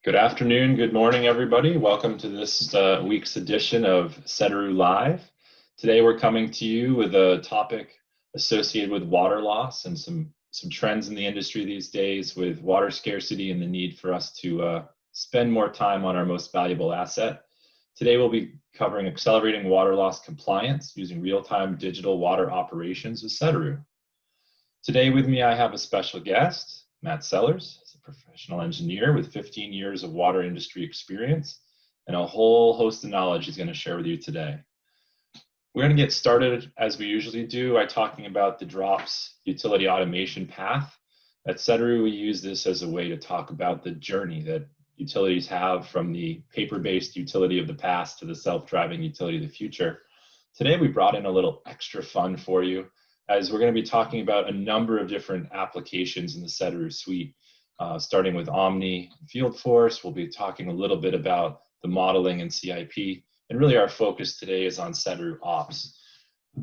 Good afternoon, good morning, everybody. Welcome to this week's edition of Sedaru Live. Today we're coming to you with a topic associated with water loss and some trends in the industry these days with water scarcity and the need for us to spend more time on our most valuable asset. Today we'll be covering accelerating water loss compliance using real-time digital water operations with Sedaru. Today with me I have a special guest, Matt Sellers. Professional engineer with 15 years of water industry experience and a whole host of knowledge he's going to share with you today. We're going to get started as we usually do by talking about the drops utility automation path. At Sedaru, we use this as a way to talk about the journey that utilities have from the paper-based utility of the past to the self-driving utility of the future. Today, we brought in a little extra fun for you as we're going to be talking about a number of different applications in the Sedaru suite. Starting with Omni Field Force, we'll be talking a little bit about the modeling and CIP, and really our focus today is on Sedaru Ops.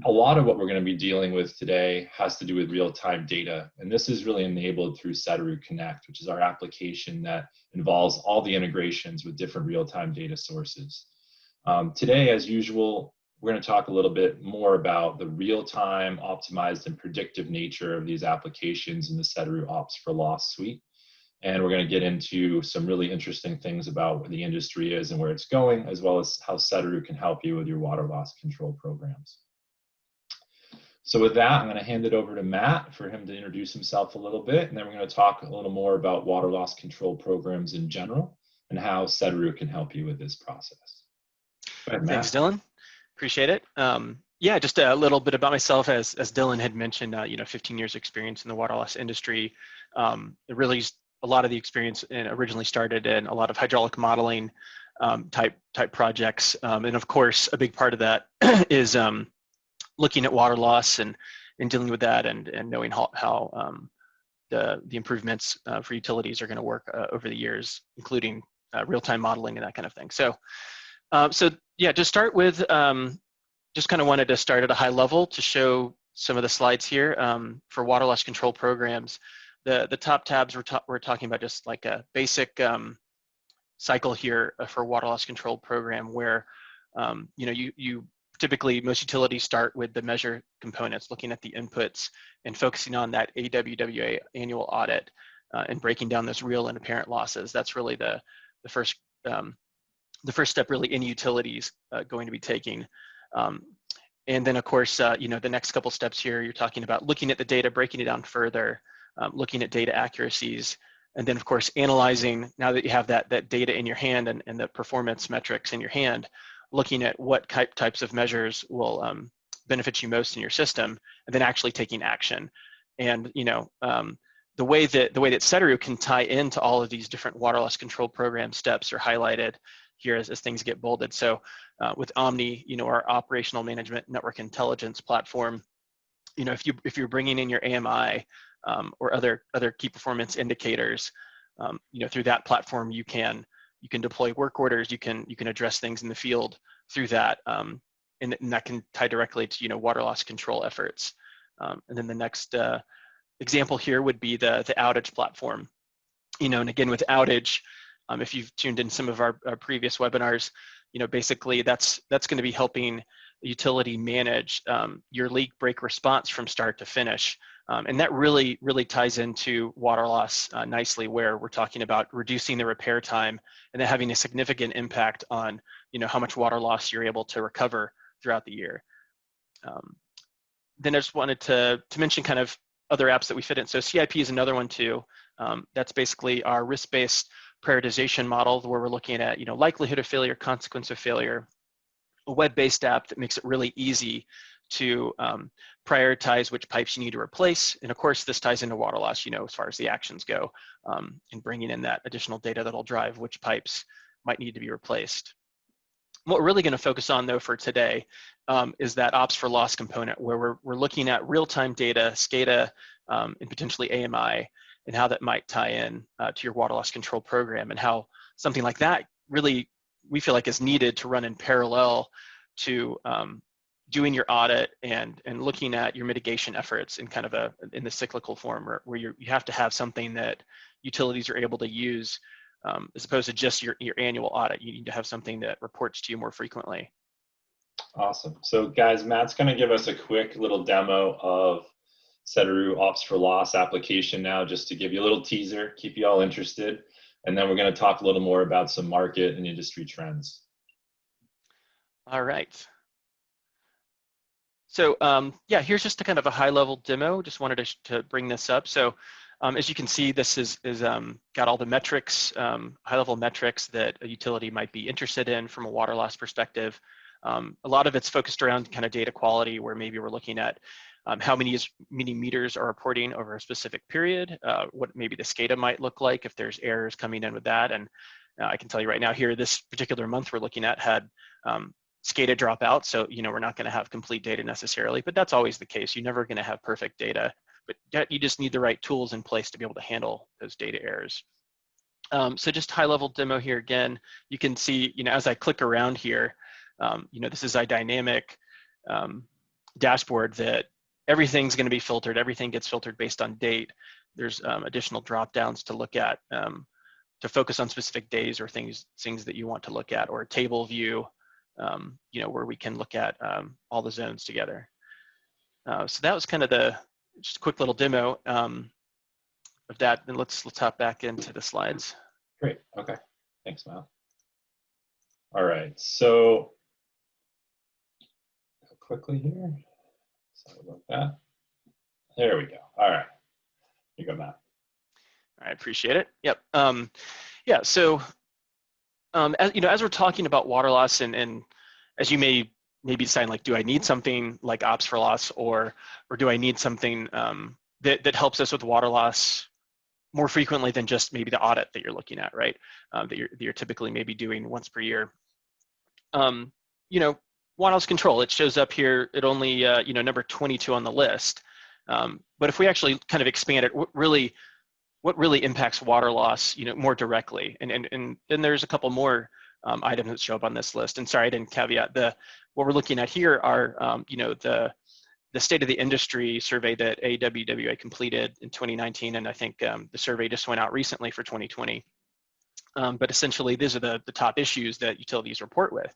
A lot of what we're going to be dealing with today has to do with real-time data, and this is really enabled through Sedaru Connect, which is our application that involves all the integrations with different real-time data sources. Today, as usual, we're going to talk a little bit more about the real-time, optimized, and predictive nature of these applications in the Sedaru Ops for Loss suite. And we're going to get into some really interesting things about where the industry is and where it's going, as well as how Sedaru can help you with your water loss control programs. So with that, I'm going to hand it over to Matt for him to introduce himself a little bit, and then we're going to talk a little more about water loss control programs in general and how Sedaru can help you with this process. Go ahead, Matt. Thanks, Dylan. Appreciate it. Yeah, just a little bit about myself. As Dylan had mentioned, 15 years experience in the water loss industry. It really a lot of the experience originally started in a lot of hydraulic modeling type projects, and of course a big part of that is looking at water loss and dealing with that and knowing how the improvements for utilities are going to work over the years, including real-time modeling and that kind of thing. So yeah, to start with, just kind of wanted to start at a high level to show some of the slides here for water loss control programs. The top tabs we're talking about just like a basic cycle here for water loss control program where you typically, most utilities start with the measure components, looking at the inputs and focusing on that AWWA annual audit and breaking down those real and apparent losses. That's really the first step really in utilities going to be taking. And then of course, the next couple steps here, you're talking about looking at the data, breaking it down further, looking at data accuracies, and then of course analyzing, now that you have that data in your hand and the performance metrics in your hand, looking at what types of measures will benefit you most in your system, and then actually taking action. And the way that Sedaru can tie into all of these different water loss control program steps are highlighted here as things get bolded. So with Omni, our operational management network intelligence platform, if you're bringing in your AMI or other key performance indicators, through that platform you can deploy work orders, you can address things in the field through that, and that can tie directly to water loss control efforts. And then the next example here would be the outage platform. And again with outage, if you've tuned in some of our previous webinars, basically that's going to be helping the utility manage your leak break response from start to finish. And that really ties into water loss nicely, where we're talking about reducing the repair time and then having a significant impact on how much water loss you're able to recover throughout the year. Then I just wanted to mention kind of other apps that we fit in. So CIP is another one too. That's basically our risk-based prioritization model where we're looking at likelihood of failure, consequence of failure, a web-based app that makes it really easy to prioritize which pipes you need to replace. And of course, this ties into water loss, as far as the actions go, and bringing in that additional data that'll drive which pipes might need to be replaced. What we're really going to focus on though for today is that ops for loss component, where we're looking at real-time data, SCADA, and potentially AMI, and how that might tie in to your water loss control program, and how something like that really we feel like is needed to run in parallel to doing your audit and looking at your mitigation efforts in kind of in the cyclical form, where you have to have something that utilities are able to use as opposed to just your annual audit. You need to have something that reports to you more frequently. Awesome. So guys, Matt's going to give us a quick little demo of Sedaru Ops for Loss application now, just to give you a little teaser, keep you all interested. And then we're going to talk a little more about some market and industry trends. All right. So yeah, here's just a kind of a high-level demo. Just wanted to bring this up. So as you can see, this is got all the metrics, high-level metrics that a utility might be interested in from a water loss perspective. A lot of it's focused around kind of data quality, where maybe we're looking at how many meters are reporting over a specific period, what maybe the SCADA might look like if there's errors coming in with that. And I can tell you right now here, this particular month we're looking at had SCADA drop out. So, we're not going to have complete data necessarily, but that's always the case. You're never going to have perfect data, but you just need the right tools in place to be able to handle those data errors. So just high level demo here again, you can see, as I click around here, this is a dynamic dashboard that everything's going to be filtered. Everything gets filtered based on date. There's additional drop downs to look at to focus on specific days or things that you want to look at, or a table view, where we can look at all the zones together. So that was kind of just a quick little demo of that. And let's hop back into the slides. Great. Okay. Thanks, Matt. All right. So quickly here. Sorry about that. There we go. All right. You go, Matt. I appreciate it. Yep. Yeah. So, as we're talking about water loss, and as you may be deciding, like, do I need something like Ops for Loss, or do I need something that helps us with water loss more frequently than just maybe the audit that you're looking at, right? That you're typically maybe doing once per year. Water loss control, it shows up here at only number 22 on the list. But if we actually kind of expand it, what really impacts water loss, more directly, and then there's a couple more items that show up on this list. And sorry, I didn't caveat what we're looking at here are the state of the industry survey that AWWA completed in 2019, and I think the survey just went out recently for 2020. But essentially, these are the top issues that utilities report with.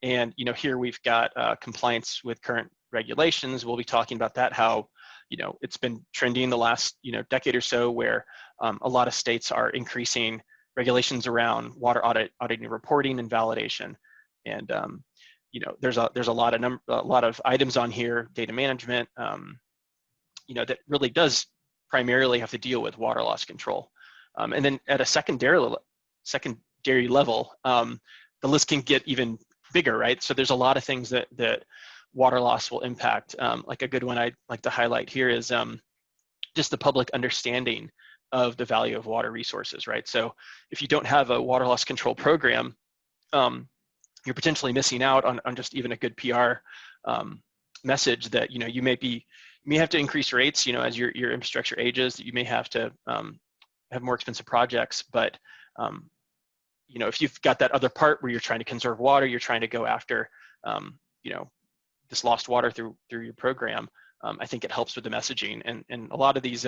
And here we've got compliance with current regulations. We'll be talking about that, how it's been trending the last decade or so, where a lot of states are increasing regulations around water auditing, reporting, and validation. And there's a lot of items on here, data management, that really does primarily have to deal with water loss control. And then at a secondary level, the list can get even bigger, right? So there's a lot of things that water loss will impact. Like a good one I'd like to highlight here is just the public understanding of the value of water resources, right? So if you don't have a water loss control program, you're potentially missing out on just even a good PR message that you may have to increase rates, as your infrastructure ages, that you may have to have more expensive projects. But if you've got that other part where you're trying to conserve water, you're trying to go after this lost water through your program, I think it helps with the messaging. And a lot of these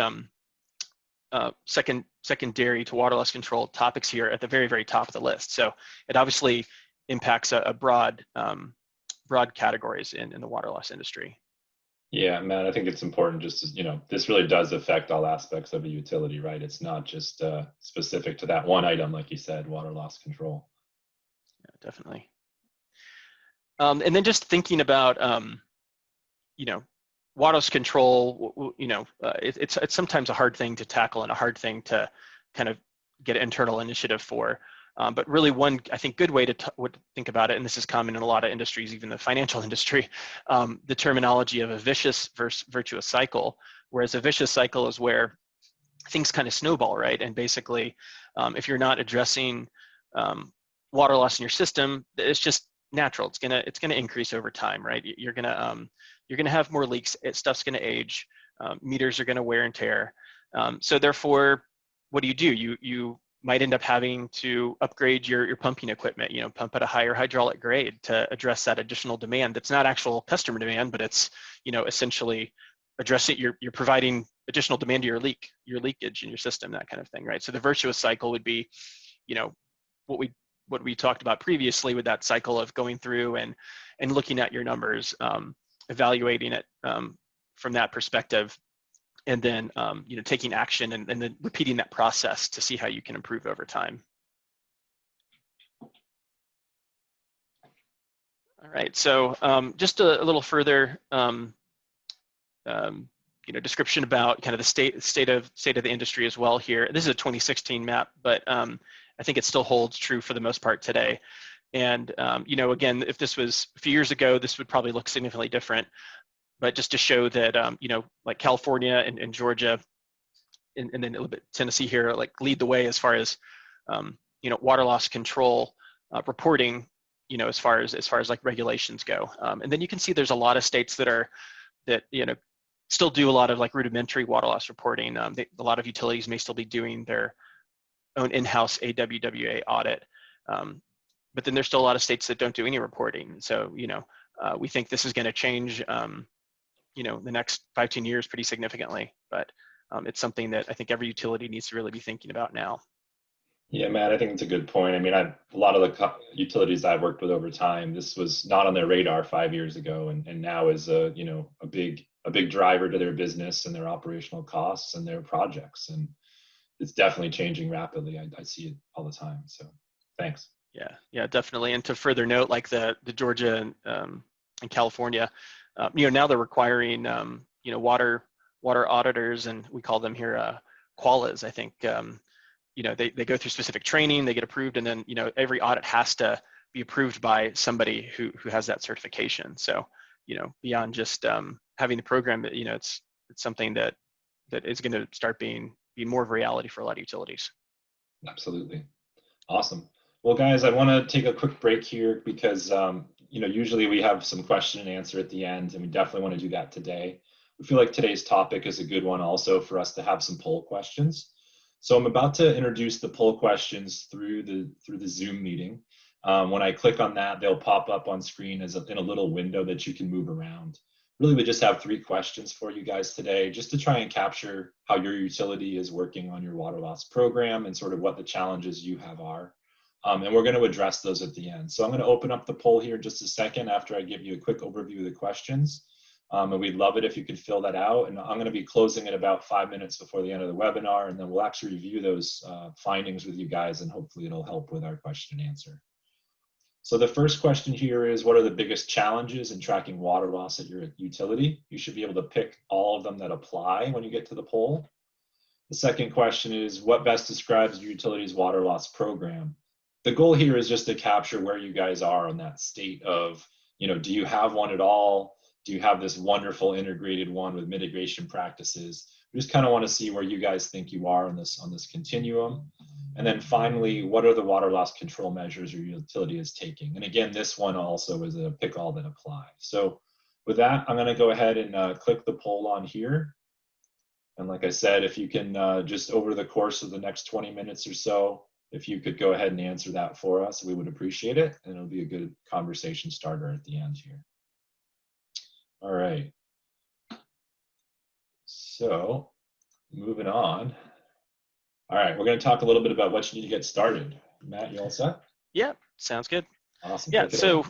secondary to water loss control topics here at the very, very top of the list. So it obviously impacts a broad categories in the water loss industry. Yeah, Matt, I think it's important just to, this really does affect all aspects of a utility, right? It's not just specific to that one item, like you said, water loss control. Yeah, definitely. And then just thinking about, water loss control, it's sometimes a hard thing to tackle and a hard thing to kind of get an internal initiative for. But really one, I think, good way to think about it, and this is common in a lot of industries, even the financial industry, the terminology of a vicious versus virtuous cycle, whereas a vicious cycle is where things kind of snowball, right? And basically, if you're not addressing water loss in your system, it's just natural. It's gonna increase over time, right? You're gonna have more leaks. Stuff's gonna age. Meters are gonna wear and tear. So therefore, what do? You might end up having to upgrade your pumping equipment, pump at a higher hydraulic grade to address that additional demand. That's not actual customer demand, but it's, essentially addressing, you're providing additional demand to your leakage in your system, that kind of thing, right? So the virtuous cycle would be, what we talked about previously with that cycle of going through and looking at your numbers, evaluating it from that perspective, and then taking action and then repeating that process to see how you can improve over time. All right, so just a little further description about kind of the state of the industry as well here. This is a 2016 map, but I think it still holds true for the most part today. And again, if this was a few years ago, this would probably look significantly different. But just to show that like California and Georgia, and then a little bit Tennessee here, like lead the way as far as water loss control reporting, as far as like regulations go. And then you can see there's a lot of states that still do a lot of like rudimentary water loss reporting. A lot of utilities may still be doing their own in-house AWWA audit. But then there's still a lot of states that don't do any reporting. So, we think this is going to change, the next 5-10 years pretty significantly. But it's something that I think every utility needs to really be thinking about now. Yeah, Matt, I think it's a good point. I mean, a lot of the utilities I've worked with over time, this was not on their radar 5 years ago, and now is a big driver to their business and their operational costs and their projects. And it's definitely changing rapidly. I see it all the time. So thanks. Yeah, definitely. And to further note, like the Georgia and California, now they're requiring water auditors, and we call them here qualas. I think they go through specific training, they get approved, and then every audit has to be approved by somebody who has that certification. So beyond just having the program, it's something that is going to start being more of a reality for a lot of utilities. Absolutely. Awesome. Well, guys, I want to take a quick break here because, usually we have some question and answer at the end, and we definitely want to do that today. We feel like today's topic is a good one also for us to have some poll questions. So I'm about to introduce the poll questions through the Zoom meeting. When I click on that, they'll pop up on screen in a little window that you can move around. Really, we just have 3 questions for you guys today, just to try and capture how your utility is working on your water loss program and sort of what the challenges you have are. And we're going to address those at the end. So I'm going to open up the poll here in just a second after I give you a quick overview of the questions. And we'd love it if you could fill that out. And I'm going to be closing it about 5 minutes before the end of the webinar, and then we'll actually review those findings with you guys, and hopefully it'll help with our question and answer. So the first question here is, what are the biggest challenges in tracking water loss at your utility? You should be able to pick all of them that apply when you get to the poll. The second question is, what best describes your utility's water loss program? The goal here is just to capture where you guys are on that state of, do you have one at all? Do you have this wonderful integrated one with mitigation practices? We just kind of want to see where you guys think you are on this continuum. And then finally, what are the water loss control measures your utility is taking? And again, this one also is a pick all that apply. So with that, I'm going to go ahead and click the poll on here. And like I said, if you can just over the course of the next 20 minutes or so, if you could go ahead and answer that for us, we would appreciate it. And it'll be a good conversation starter at the end here. All right. So moving on. All right, we're going to talk a little bit about what you need to get started. Matt, you all set? Yeah, sounds good. Awesome. Yeah, so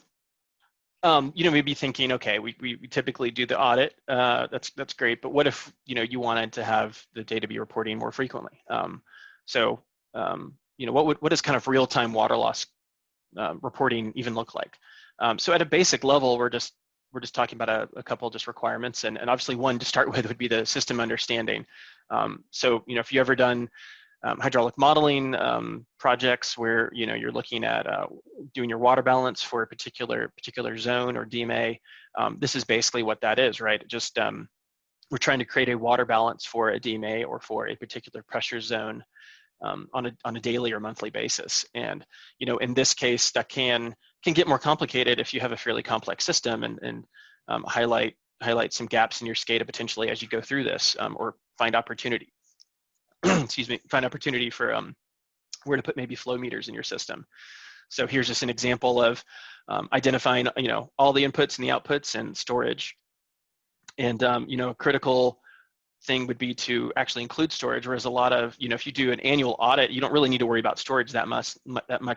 maybe thinking, okay, we typically do the audit. That's great, but what if you wanted to have the data be reporting more frequently? What does kind of real-time water loss reporting even look like? So at a basic level, we're just talking about a couple just requirements, and obviously one to start with would be the system understanding. If you ever done hydraulic modeling projects where you're looking at doing your water balance for a particular zone or DMA, this is basically what that is, right? Just we're trying to create a water balance for a DMA or for a particular pressure zone on a daily or monthly basis. And in this case, that can get more complicated if you have a fairly complex system and highlight some gaps in your SCADA potentially as you go through this, or find opportunity. Find opportunity for where to put maybe flow meters in your system. So here's just an example of identifying all the inputs and the outputs and storage. And critical thing would be to actually include storage, whereas a lot of, if you do an annual audit, you don't really need to worry about storage that much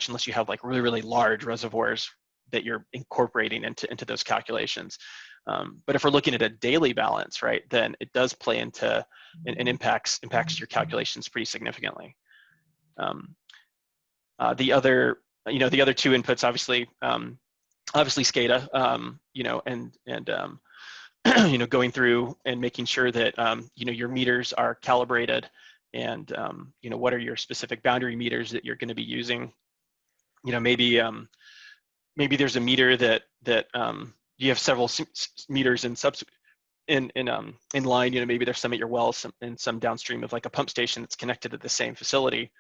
unless you have like really, really large reservoirs that you're incorporating into those calculations. But if we're looking at a daily balance, right, then it does play into and impacts your calculations pretty significantly. The other two inputs, obviously SCADA, and going through and making sure that your meters are calibrated, and what are your specific boundary meters that you're going to be using. Maybe there's a meter that you have several meters in line. Maybe there's some at your well, and some downstream of like a pump station that's connected to the same facility.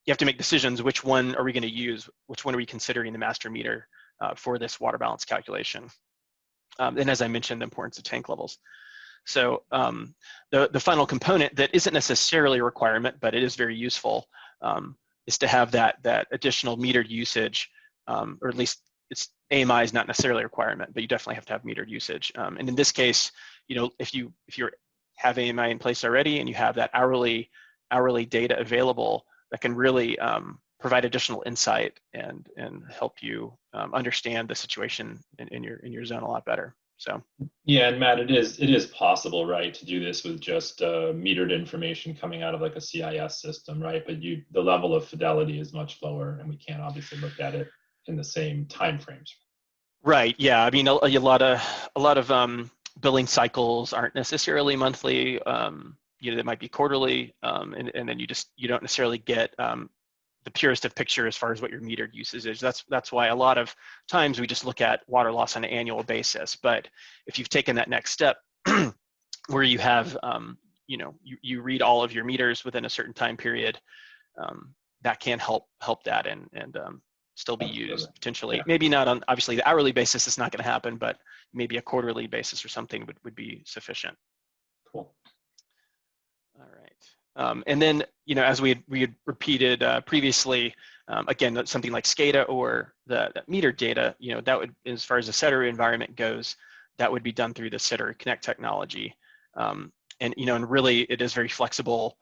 You have to make decisions. Which one are we going to use? Which one are we considering the master meter for this water balance calculation? And as I mentioned, the importance of tank levels. So the final component that isn't necessarily a requirement, but it is very useful, is to have that additional metered usage, or at least AMI is not necessarily a requirement, but you definitely have to have metered usage. And in this case, if you have AMI in place already and you have that hourly data available, that can really provide additional insight and help you understand the situation in your zone a lot better. So yeah, and Matt, it is possible, right, to do this with just metered information coming out of like a CIS system, right? But the level of fidelity is much lower, and we can't obviously look at it in the same time frames. Right. Yeah. I mean, a lot of billing cycles aren't necessarily monthly. They might be quarterly, and then you don't necessarily get the purest of picture as far as what your metered usage is. That's why a lot of times we just look at water loss on an annual basis. But if you've taken that next step, where you have you read all of your meters within a certain time period, that can help that and still be used potentially. Yeah. Maybe not on, obviously the hourly basis is not going to happen, but maybe a quarterly basis or something would be sufficient. Cool. All right. And then, as we had repeated previously, again, something like SCADA or the meter data, that would, as far as the Sedaru environment goes, that would be done through the Sedaru Connect technology. And really it is very flexible.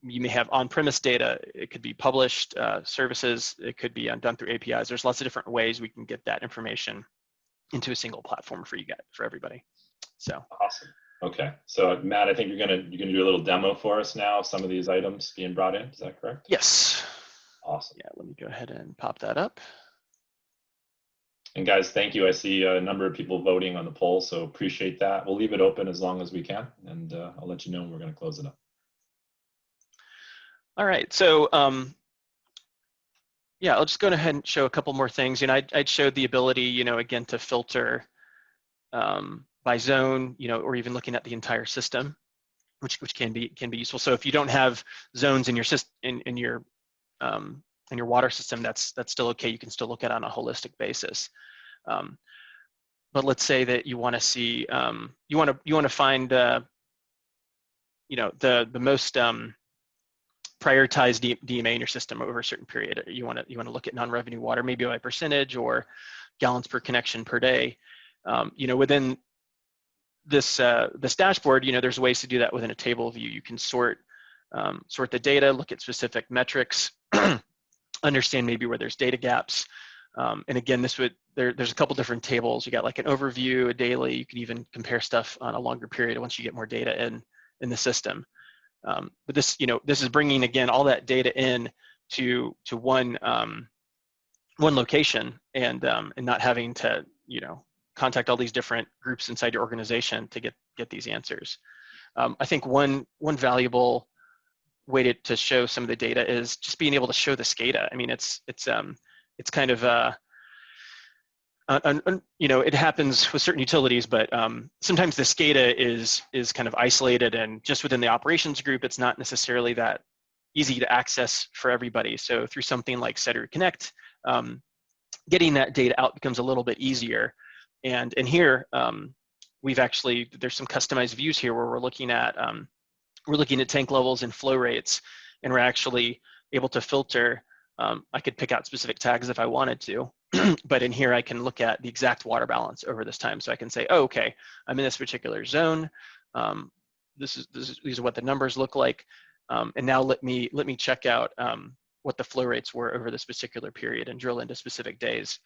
You may have on-premise data. It could be published services. It could be done through APIs. There's lots of different ways we can get that information into a single platform for everybody. So awesome. Okay, so Matt, I think you're gonna do a little demo for us now of some of these items being brought in. Is that correct? Yes. Awesome. Yeah, let me go ahead and pop that up. And guys, thank you. I see a number of people voting on the poll, so appreciate that. We'll leave it open as long as we can, and I'll let you know when we're going to close it up. All right, so yeah, I'll just go ahead and show a couple more things. I'd showed the ability, again, to filter by zone, or even looking at the entire system, which can be useful. So if you don't have zones in your system, in your water system, that's still okay. You can still look at it on a holistic basis. But let's say that you want to see, you want to find, the most prioritized DMA in your system over a certain period. You want to look at non-revenue water, maybe by percentage or gallons per connection per day. Within this dashboard, there's ways to do that within a table view. You can sort the data, look at specific metrics, understand maybe where there's data gaps. And again, there's a couple different tables. You got like an overview, a daily. You can even compare stuff on a longer period once you get more data in the system. But this is bringing again all that data in to one location, and not having to contact all these different groups inside your organization to get these answers. I think one valuable way to show some of the data is just being able to show the SCADA. I mean, it's kind of it happens with certain utilities, but sometimes the SCADA is kind of isolated and just within the operations group. It's not necessarily that easy to access for everybody. So through something like Sedaru Connect, getting that data out becomes a little bit easier. And here, there's some customized views here where we're looking at tank levels and flow rates, and we're actually able to filter. I could pick out specific tags if I wanted to, but in here I can look at the exact water balance over this time. So I can say, oh, okay, I'm in this particular zone. these are what the numbers look like. And now let me check out what the flow rates were over this particular period and drill into specific days.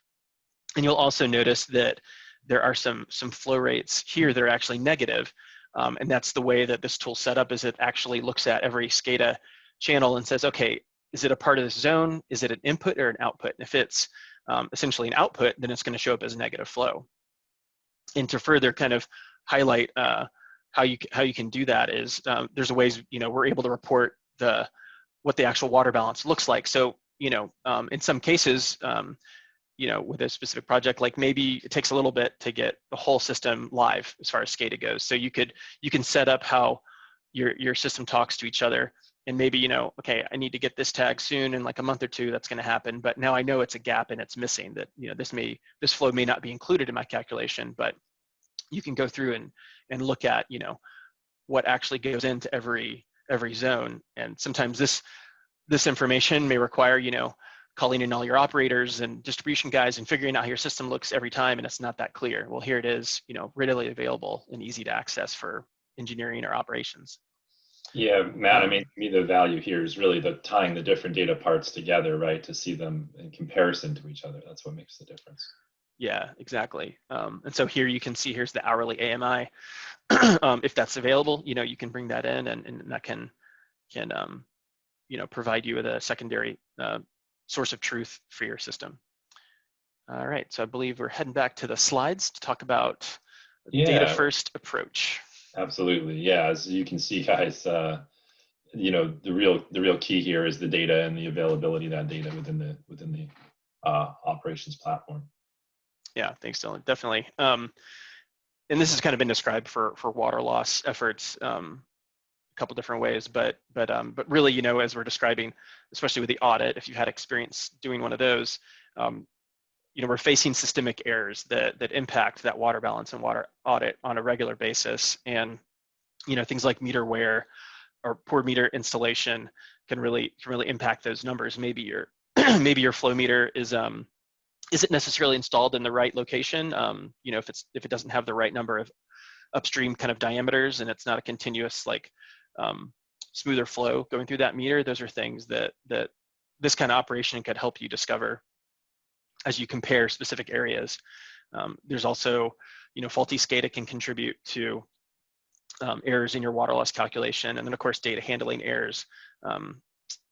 And you'll also notice that there are some flow rates here that are actually negative. And that's the way that this tool set up, is it actually looks at every SCADA channel and says, okay, is it a part of this zone? Is it an input or an output? And if it's essentially an output, then it's going to show up as negative flow. And to further kind of highlight how you can do that is there's a ways, we're able to report what the actual water balance looks like. So, in some cases, with a specific project, like maybe it takes a little bit to get the whole system live as far as SCADA goes. So you can set up how your system talks to each other, and maybe, okay, I need to get this tag soon, in like a month or two, that's going to happen. But now I know it's a gap and it's missing, that, this flow may not be included in my calculation, but you can go through and look at, what actually goes into every zone. And sometimes this information may require, calling in all your operators and distribution guys and figuring out how your system looks every time, and it's not that clear. Well, here it is, readily available and easy to access for engineering or operations. Yeah, Matt, I mean, to me, the value here is really tying the different data parts together, right, to see them in comparison to each other. That's what makes the difference. Yeah, exactly. And so here you can see, here's the hourly AMI. If that's available, you can bring that in, and that can provide you with a secondary source of truth for your system. All right, so I believe we're heading back to the slides to talk about data first approach. Absolutely, yeah. As you can see, guys, the real key here is the data and the availability of that data within the operations platform. Yeah, thanks, Dylan. Definitely. And this has kind of been described for water loss efforts a couple different ways, but really, as we're describing, especially with the audit, if you've had experience doing one of those, we're facing systemic errors that impact that water balance and water audit on a regular basis. And, things like meter wear or poor meter installation can really impact those numbers. Maybe your maybe your flow meter isn't necessarily installed in the right location. If it doesn't have the right number of upstream kind of diameters, and it's not a continuous smoother flow going through that meter, those are things that this kind of operation could help you discover as you compare specific areas. There's also, faulty SCADA can contribute to errors in your water loss calculation, and then of course data handling errors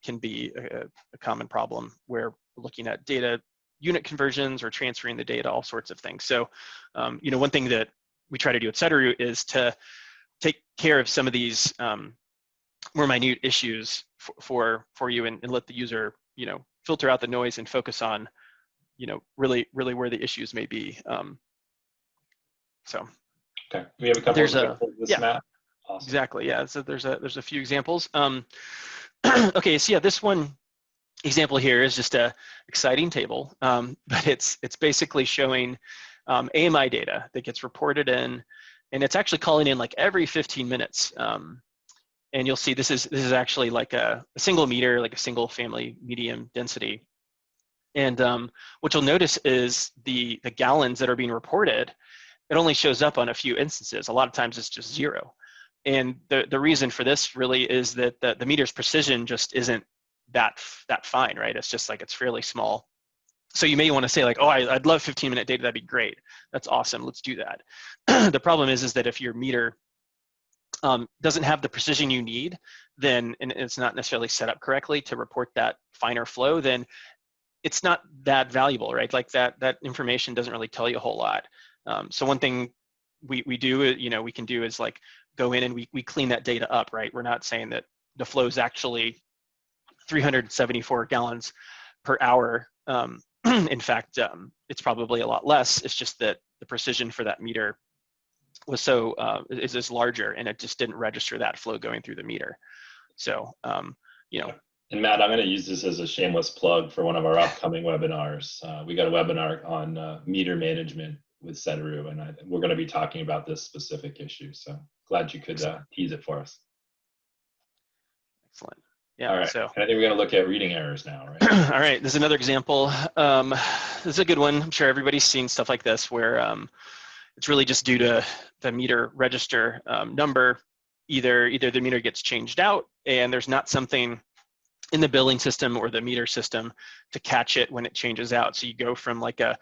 can be a common problem, where we're looking at data unit conversions or transferring the data, all sorts of things. So, one thing that we try to do at Sedaru is to take care of some of these more minute issues for you, and let the user, filter out the noise and focus on, really where the issues may be. So. Okay, we have a couple of examples of this, Matt. Awesome. Exactly, yeah. So there's a few examples. Okay, so yeah, this one example here is just a exciting table, but it's basically showing AMI data that gets reported in, and it's actually calling in like every 15 minutes. And you'll see this is actually like a single meter, like a single family medium density. And what you'll notice is the gallons that are being reported, it only shows up on a few instances. A lot of times it's just zero. And the reason for this really is that the meter's precision just isn't that fine, right? It's just like, it's fairly small. So you may want to say like, oh, I'd love 15-minute data, that'd be great. That's awesome, let's do that. The problem is that if your meter doesn't have the precision you need, then, and it's not necessarily set up correctly to report that finer flow, then it's not that valuable, right? Like that information doesn't really tell you a whole lot. So one thing we do, we can do is like go in and we clean that data up, right? We're not saying that the flow is actually 374 gallons per hour. In fact, it's probably a lot less. It's just that the precision for that meter was is larger, and it just didn't register that flow going through the meter. So, And Matt, I'm going to use this as a shameless plug for one of our upcoming webinars. We got a webinar on meter management with Sedaru, and we're going to be talking about this specific issue. So glad you could tease it for us. Excellent. Yeah. All right. So and I think we're going to look at reading errors now, right? All right. There's another example. This is a good one. I'm sure everybody's seen stuff like this where it's really just due to the meter register number. either the meter gets changed out and there's not something in the billing system or the meter system to catch it when it changes out. So you go from like a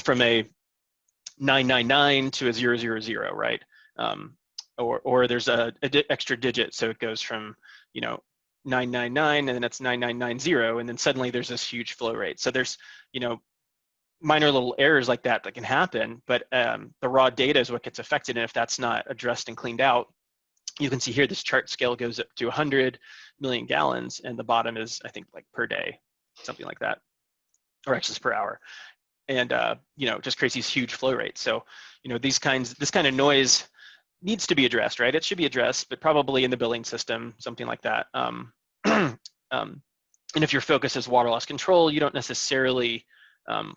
from a 999 to a 000, right? Or there's a extra digit, so it goes from 999 and then it's 9990, and then suddenly there's this huge flow rate. So there's minor little errors like that can happen, but the raw data is what gets affected, and if that's not addressed and cleaned out, you can see here this chart scale goes up to 100 million gallons, and the bottom is, I think, like per day, something like that, or actually it's per hour, and just creates these huge flow rates. So this kind of noise needs to be addressed, right? It should be addressed, but probably in the billing system, something like that. And if your focus is water loss control, you don't necessarily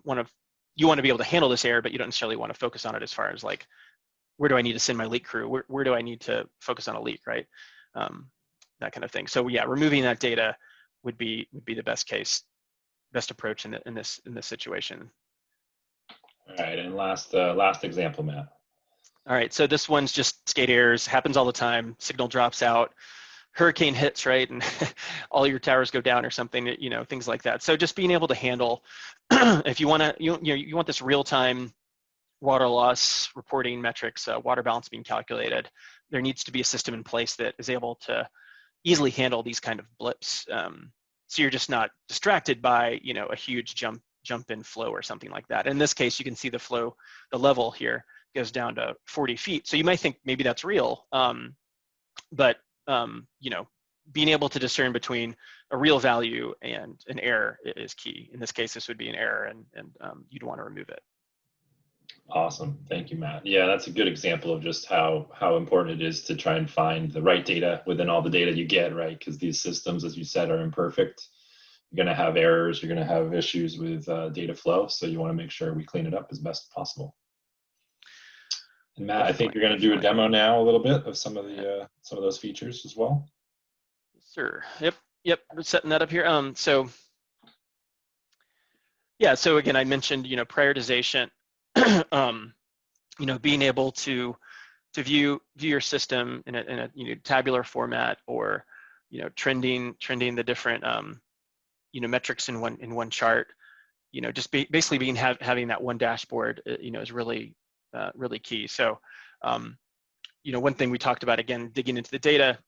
want to be able to handle this error, but you don't necessarily want to focus on it as far as like, where do I need to send my leak crew? Where do I need to focus on a leak, right? That kind of thing. So yeah, removing that data would be the best approach in this situation. All right, and last example, Matt. All right, so this one's just SCADA errors, happens all the time. Signal drops out, hurricane hits, right, and all your towers go down or something, things like that. So just being able to handle, if you want to, you want this real-time water loss reporting metrics, water balance being calculated, there needs to be a system in place that is able to easily handle these kind of blips. So you're just not distracted by, a huge jump in flow or something like that. In this case, you can see the level here goes down to 40 feet. So you might think maybe that's real, but being able to discern between a real value and an error is key. In this case, this would be an error, and you'd want to remove it. Awesome, thank you, Matt. Yeah, that's a good example of just how important it is to try and find the right data within all the data you get, right? Because these systems, as you said, are imperfect. You're going to have errors, you're going to have issues with data flow, so you want to make sure we clean it up as best as possible. And Matt, I think you're going to do a demo now a little bit of some of those features as well. Sure. Yep. We're setting that up here. So again, I mentioned prioritization. Being able to view your system in a tabular format, or trending the different metrics in one chart. Just basically having that one dashboard is really key. So one thing we talked about, again, digging into the data,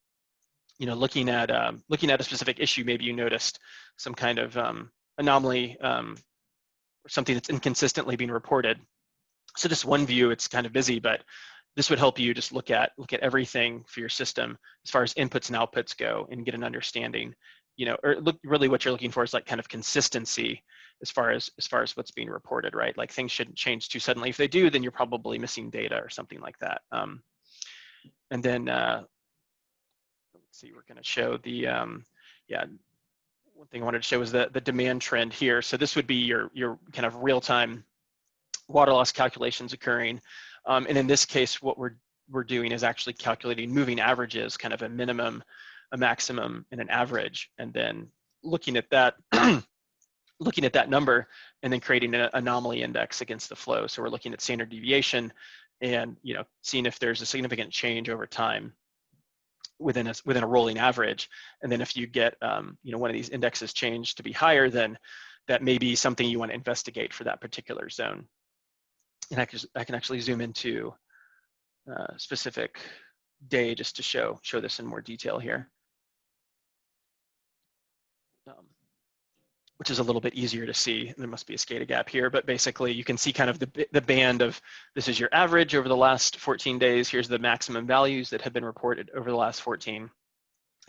looking at a specific issue. Maybe you noticed some kind of anomaly, or something that's inconsistently being reported. So just one view, it's kind of busy, but this would help you just look at everything for your system as far as inputs and outputs go, and get an understanding. Really what you're looking for is like kind of consistency as far as what's being reported, right? Like things shouldn't change too suddenly. If they do, then you're probably missing data or something like that. And then let's see, we're going to show the one thing I wanted to show is the demand trend here. So this would be your kind of real-time water loss calculations occurring. And in this case, what we're doing is actually calculating moving averages, kind of a minimum, a maximum, and an average, and then looking at that number, and then creating an anomaly index against the flow. So we're looking at standard deviation, and seeing if there's a significant change over time within a rolling average. And then if you get one of these indexes changed to be higher, then that may be something you want to investigate for that particular zone. And I can actually zoom into a specific day just to show this in more detail here, which is a little bit easier to see. There must be a SCADA gap here, but basically you can see kind of the band of, this is your average over the last 14 days. Here's the maximum values that have been reported over the last 14,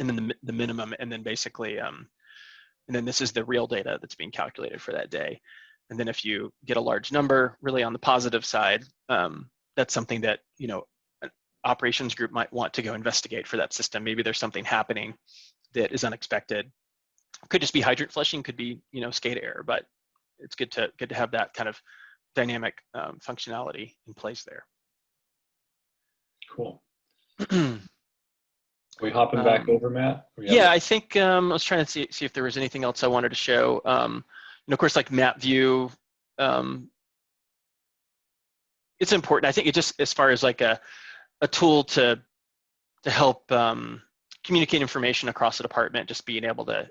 and then the minimum, and then basically, and then this is the real data that's being calculated for that day. And then if you get a large number, really on the positive side, that's something that an operations group might want to go investigate for that system. Maybe there's something happening that is unexpected. Could just be hydrant flushing, could be SCADA error, but it's good to have that kind of dynamic functionality in place there. Cool. Are we hopping back over, Matt? Yeah, I think I was trying to see if there was anything else I wanted to show. Of course, like map view, it's important. I think it just, as far as like a tool to to help communicate information across the department, just being able to,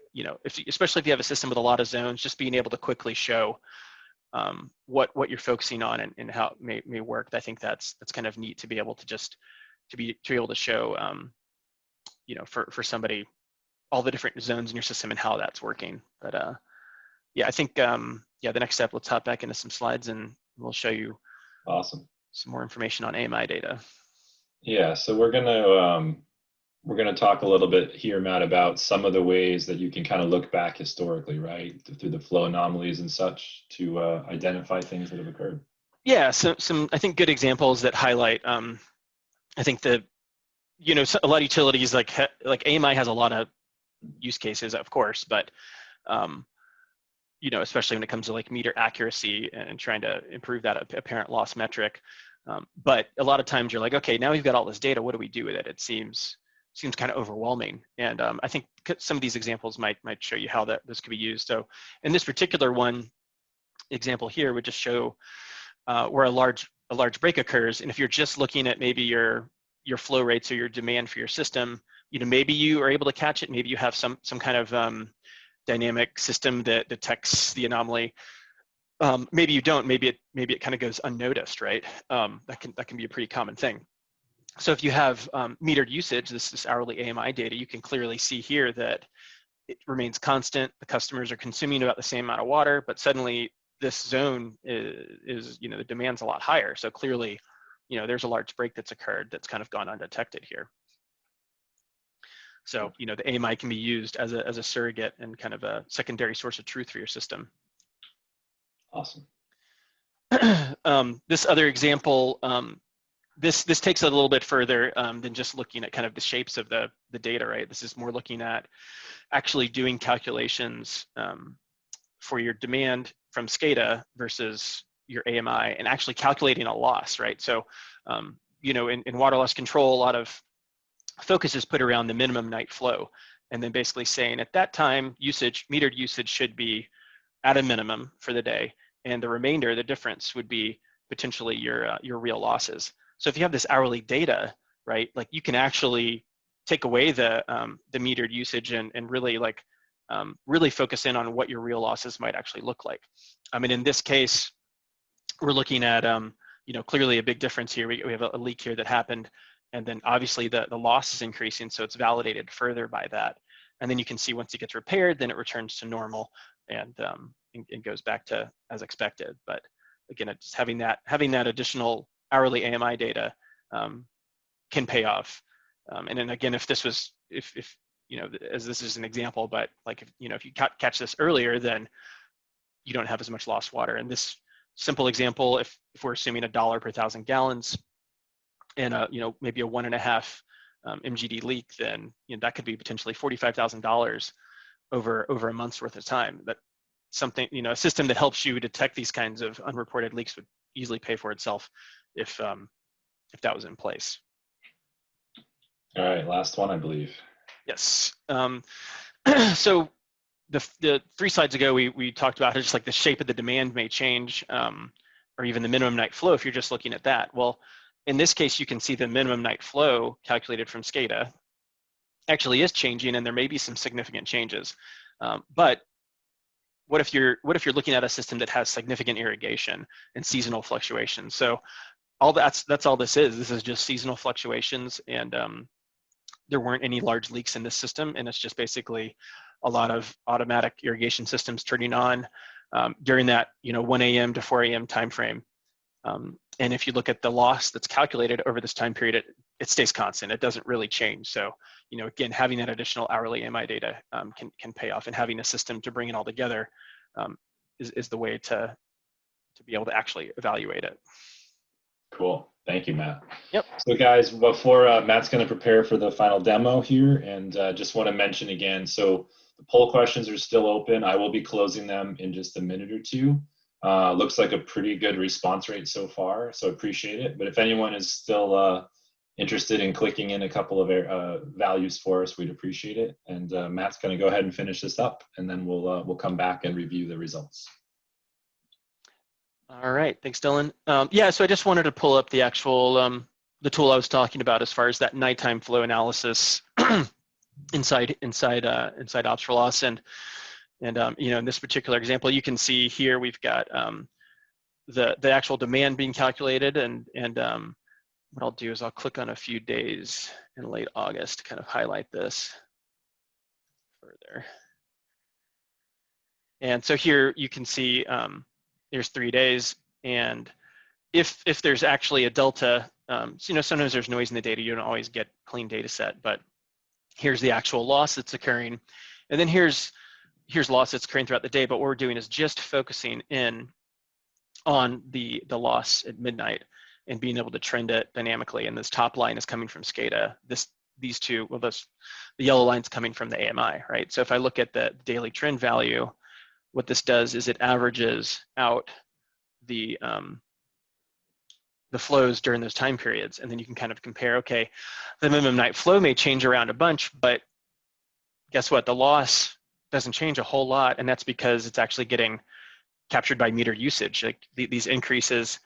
especially if you have a system with a lot of zones, just being able to quickly show what you're focusing on and how it may work. I think that's kind of neat to be able to just to be able to show for somebody all the different zones in your system and how that's working. But yeah, I think the next step, let's hop back into some slides and we'll show you Awesome. some more information on AMI data. Yeah, so we're gonna talk a little bit here, Matt, about some of the ways that you can kind of look back historically, right, through the flow anomalies and such to identify things that have occurred. Yeah, so some I think good examples that highlight. I think a lot of utilities like AMI has a lot of use cases, of course, but especially when it comes to like meter accuracy and trying to improve that apparent loss metric. But a lot of times you're like, okay, now we've got all this data. What do we do with it? It seems kind of overwhelming. And I think some of these examples might show you how this could be used. So in this particular example here would just show where a large break occurs. And if you're just looking at maybe your flow rates or your demand for your system, maybe you are able to catch it. Maybe you have some kind of dynamic system that detects the anomaly. Maybe you don't. Maybe it kind of goes unnoticed, right? That can be a pretty common thing. So if you have metered usage, this hourly AMI data, you can clearly see here that it remains constant. The customers are consuming about the same amount of water, but suddenly this zone is the demand's a lot higher. So clearly, there's a large break that's occurred that's kind of gone undetected here. So, the AMI can be used as a surrogate and kind of a secondary source of truth for your system. Awesome. This other example, this takes it a little bit further than just looking at kind of the shapes of the data, right? This is more looking at actually doing calculations for your demand from SCADA versus your AMI and actually calculating a loss, right? So, in water loss control, a lot of focus is put around the minimum night flow, and then basically saying at that time, metered usage should be at a minimum for the day, and the remainder, the difference, would be potentially your real losses. So if you have this hourly data, right, like you can actually take away the metered usage and really really focus in on what your real losses might actually look like. I mean, in this case, we're looking at clearly a big difference here. We have a leak here that happened, and then obviously the loss is increasing, so it's validated further by that. And then you can see once it gets repaired, then it returns to normal and goes back to as expected. But again, it's having that additional hourly AMI data can pay off. And then again, if this was as this is an example, but like if you catch this earlier, then you don't have as much lost water. And this simple example, if we're assuming $1 per 1,000 gallons and maybe a 1.5 MGD leak, then that could be potentially $45,000 over a month's worth of time. But something, a system that helps you detect these kinds of unreported leaks would easily pay for itself if that was in place. All right, last one, I believe. Yes. So the 3 slides ago, we talked about just like the shape of the demand may change, or even the minimum night flow if you're just looking at that. Well, in this case, you can see the minimum night flow calculated from SCADA actually is changing, and there may be some significant changes. But what if you're looking at a system that has significant irrigation and seasonal fluctuations? So that's all this is. This is just seasonal fluctuations, and there weren't any large leaks in this system, and it's just basically a lot of automatic irrigation systems turning on during that 1 a.m. to 4 a.m. time frame. And if you look at the loss that's calculated over this time period, it stays constant. It doesn't really change. So, again, having that additional hourly AMI data can pay off, and having a system to bring it all together is the way to be able to actually evaluate it. Cool. Thank you, Matt. Yep. So guys, before Matt's going to prepare for the final demo here, and just want to mention again, so the poll questions are still open. I will be closing them in just a minute or two. Looks like a pretty good response rate so far, so appreciate it. But if anyone is still interested in clicking in a couple of values for us, we'd appreciate it. And Matt's going to go ahead and finish this up, and then we'll come back and review the results. All right, thanks, Dylan. Yeah, so I just wanted to pull up the actual the tool I was talking about as far as that nighttime flow analysis inside Ops for Loss. And you know, in this particular example, you can see here we've got the actual demand being calculated, and what I'll do is I'll click on a few days in late August to kind of highlight this further. And so here you can see there's 3 days, and if there's actually a delta, so, you know, sometimes there's noise in the data, you don't always get clean data set, but here's the actual loss that's occurring, and then here's loss that's occurring throughout the day. But what we're doing is just focusing in on the loss at midnight and being able to trend it dynamically. And this top line is coming from SCADA. These two, well, the yellow line's coming from the AMI, right? So if I look at the daily trend value, what this does is it averages out the flows during those time periods, and then you can kind of compare, okay, the minimum night flow may change around a bunch, but guess what? The loss doesn't change a whole lot, and that's because it's actually getting captured by meter usage. Like these increases,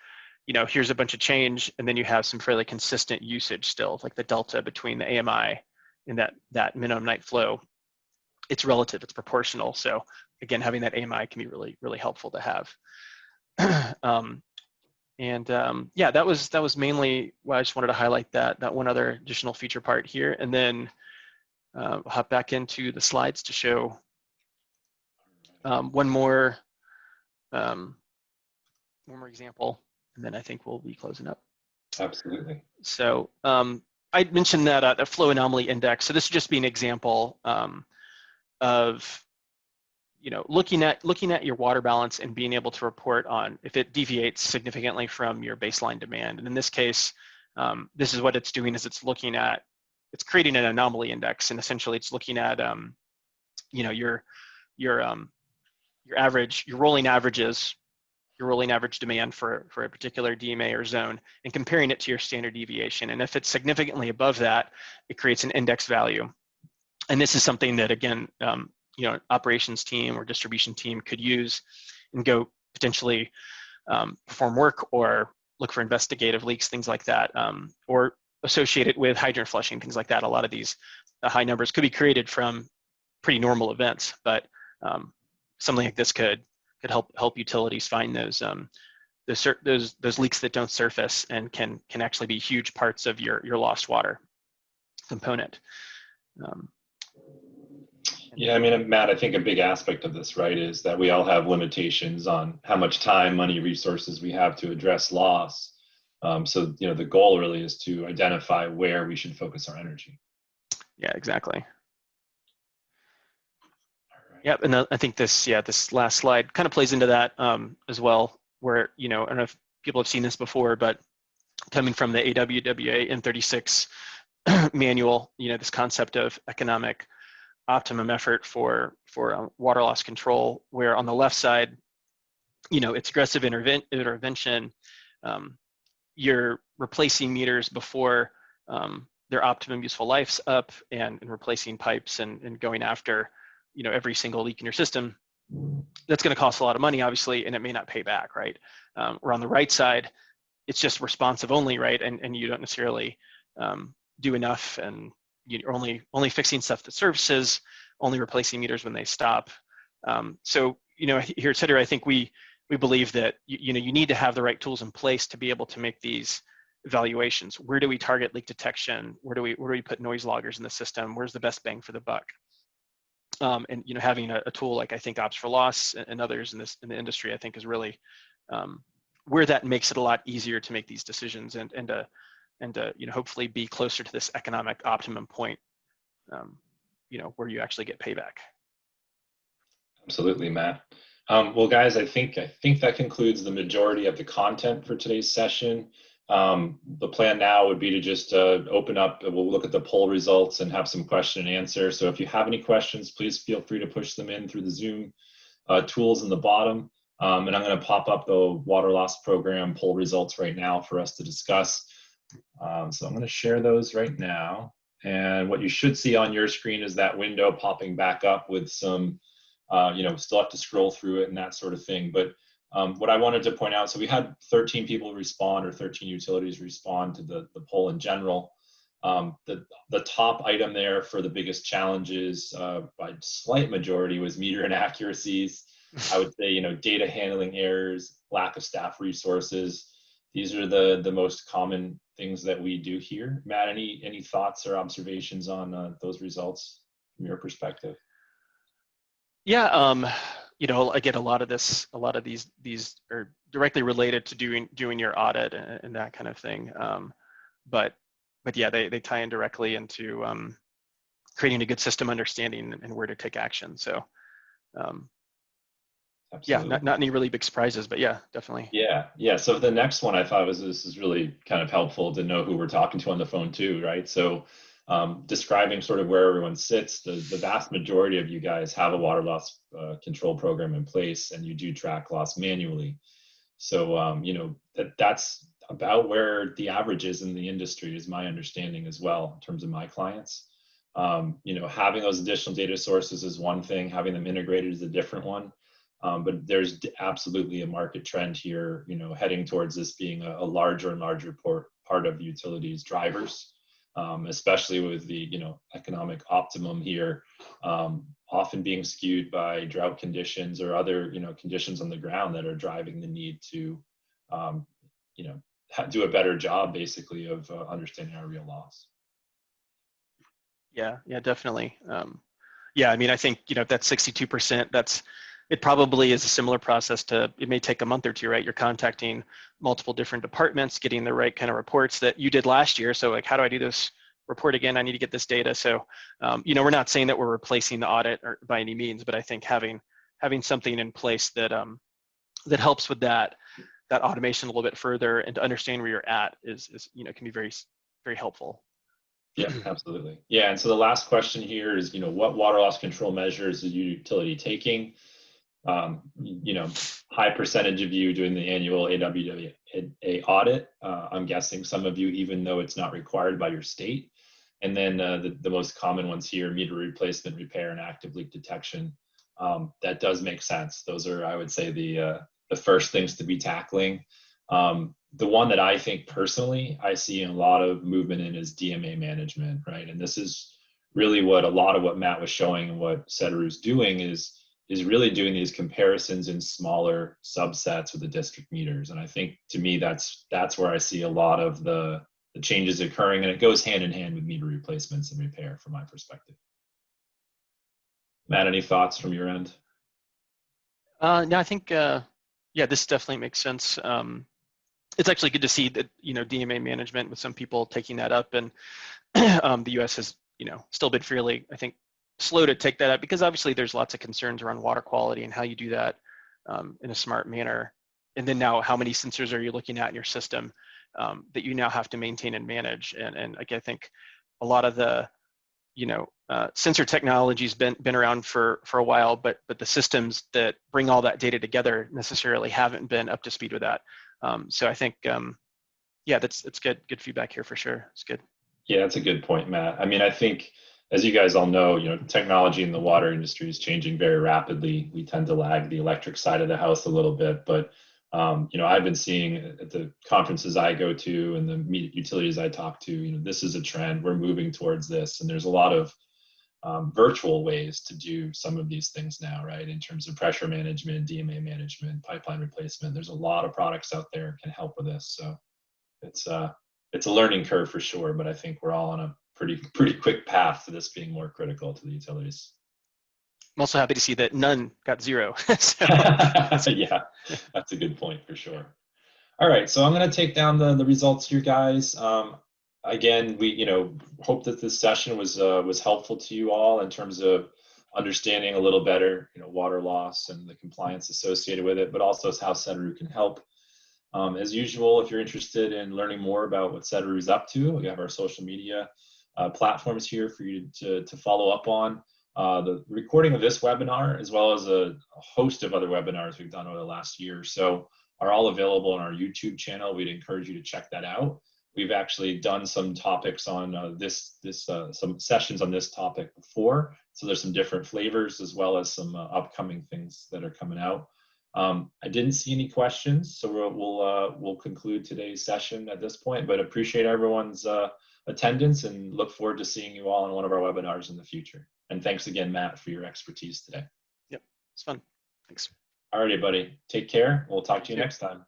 you know, here's a bunch of change, and then you have some fairly consistent usage still, like the delta between the AMI and that minimum night flow. It's relative, it's proportional. So again, having that AMI can be really, really helpful to have. Yeah, that was mainly why I just wanted to highlight that one other additional feature part here, and then we'll hop back into the slides to show one more example, and then I think we'll be closing up. Absolutely. So I mentioned that the flow anomaly index. So this would just be an example of, you know, looking at your water balance and being able to report on if it deviates significantly from your baseline demand. And in this case, this is what it's doing: is it's creating an anomaly index, and essentially it's looking at you know, your rolling averages, your rolling average demand for a particular DMA or zone, and comparing it to your standard deviation. And if it's significantly above that, it creates an index value. And this is something that, again, you know, operations team or distribution team could use and go potentially perform work or look for investigative leaks, things like that, or associate it with hydrant flushing, things like that. A lot of these high numbers could be created from pretty normal events, but something like this could help utilities find those leaks that don't surface and can actually be huge parts of your lost water component. Yeah, I mean, Matt, I think a big aspect of this, right, is that we all have limitations on how much time, money, resources we have to address loss. So, you know, the goal really is to identify where we should focus our energy. Yeah, exactly. Yep, and I think this last slide kind of plays into that as well, where, you know, I don't know if people have seen this before, but coming from the AWWA M36 manual, you know, this concept of economic optimum effort for water loss control, where on the left side, you know, it's aggressive intervention. You're replacing meters before their optimum useful life's up, and replacing pipes and going after, you know, every single leak in your system. That's going to cost a lot of money, obviously, and it may not pay back, right? Or on the right side, it's just responsive only, right? And you don't necessarily do enough, and you're only fixing stuff that surfaces, only replacing meters when they stop. So, you know, here at Sedaru, I think we believe that you know, you need to have the right tools in place to be able to make these evaluations. Where do we target leak detection? Where do we put noise loggers in the system? Where's the best bang for the buck? And, you know, having a tool like, I think, Ops for Loss and others in the industry, I think, is really where that makes it a lot easier to make these decisions and to, you know, hopefully be closer to this economic optimum point, you know, where you actually get payback. Absolutely, Matt. Well, guys, I think that concludes the majority of the content for today's session. The plan now would be to just open up, we'll look at the poll results and have some question and answer. So if you have any questions, please feel free to push them in through the Zoom tools in the bottom. And I'm going to pop up the water loss program poll results right now for us to discuss. So I'm going to share those right now. And what you should see on your screen is that window popping back up with some, you know, still have to scroll through it and that sort of thing. But What I wanted to point out, so we had 13 people respond, or 13 utilities respond to the poll in general. The top item there for the biggest challenges by slight majority was meter inaccuracies. I would say, data handling errors, lack of staff resources. These are the most common things that we do here. Matt, any thoughts or observations on those results from your perspective? Yeah, again, a lot of these are directly related to doing your audit and that kind of thing. But yeah, they tie in directly into creating a good system understanding and where to take action. So yeah, not any really big surprises, but yeah, definitely. Yeah. So the next one I thought this is really kind of helpful to know who we're talking to on the phone too, right? So describing sort of where everyone sits, the vast majority of you guys have a water loss control program in place, and you do track loss manually. So that's about where the average is in the industry, is my understanding as well, in terms of my clients. Having those additional data sources is one thing, having them integrated is a different one. But there's absolutely a market trend here, heading towards this being a larger and larger part of the utilities drivers, especially with the, economic optimum here, often being skewed by drought conditions or other, conditions on the ground that are driving the need to, do a better job, basically, of understanding our real loss. Yeah, definitely. Yeah, I mean, I think, that's 62%, it probably is a similar process to, it may take a month or two, right? You're contacting multiple different departments, getting the right kind of reports that you did last year. So like, how do I do this report again? I need to get this data. So, we're not saying that we're replacing the audit or by any means, but I think having something in place that that helps with that automation a little bit further and to understand where you're at is can be very, very helpful. Yeah, absolutely. Yeah, and so the last question here is, what water loss control measures is your utility taking? High percentage of you doing the annual AWWA audit. I'm guessing some of you, even though it's not required by your state. And then the most common ones here: meter replacement, repair, and active leak detection. That does make sense. Those are, I would say, the first things to be tackling. The one that I think personally I see a lot of movement in is DMA management, right? And this is really what a lot of what Matt was showing and what Sedaru's doing is really doing these comparisons in smaller subsets with the district meters. And I think, to me, that's where I see a lot of the changes occurring, and it goes hand in hand with meter replacements and repair from my perspective. Matt, any thoughts from your end? No, I think, this definitely makes sense. It's actually good to see that, DMA management, with some people taking that up, and the US has, still been fairly, I think, slow to take that up, because obviously there's lots of concerns around water quality and how you do that in a smart manner. And then now, how many sensors are you looking at in your system that you now have to maintain and manage? And I think a lot of the, sensor technology's been around for a while, but the systems that bring all that data together necessarily haven't been up to speed with that. So I think, that's good feedback here for sure. It's good. Yeah, that's a good point, Matt. I mean, I think, as you guys all know, technology in the water industry is changing very rapidly. We tend to lag the electric side of the house a little bit, but I've been seeing at the conferences I go to and the utilities I talk to, this is a trend. We're moving towards this, and there's a lot of virtual ways to do some of these things now, right? In terms of pressure management, DMA management, pipeline replacement. There's a lot of products out there that can help with this. So it's a learning curve for sure, but I think we're all on a pretty quick path to this being more critical to the utilities. I'm also happy to see that none got 0. Yeah, that's a good point for sure. All right, so I'm going to take down the results here, guys. Again, we hope that this session was helpful to you all in terms of understanding a little better, water loss and the compliance associated with it, but also how Sedaru can help. As usual, if you're interested in learning more about what Sedaru is up to, we have our social media platforms here for you to follow up on. The recording of this webinar, as well as a host of other webinars we've done over the last year or so, are all available on our YouTube channel. We'd encourage you to check that out. We've actually done some topics on some sessions on this topic before, so there's some different flavors, as well as some upcoming things that are coming out. I didn't see any questions, so we'll conclude today's session at this point, but appreciate everyone's attendance and look forward to seeing you all in one of our webinars in the future. And thanks again, Matt, for your expertise today. Yep, it's fun. Thanks. Alrighty, buddy. Take care. We'll talk to you You too. next time.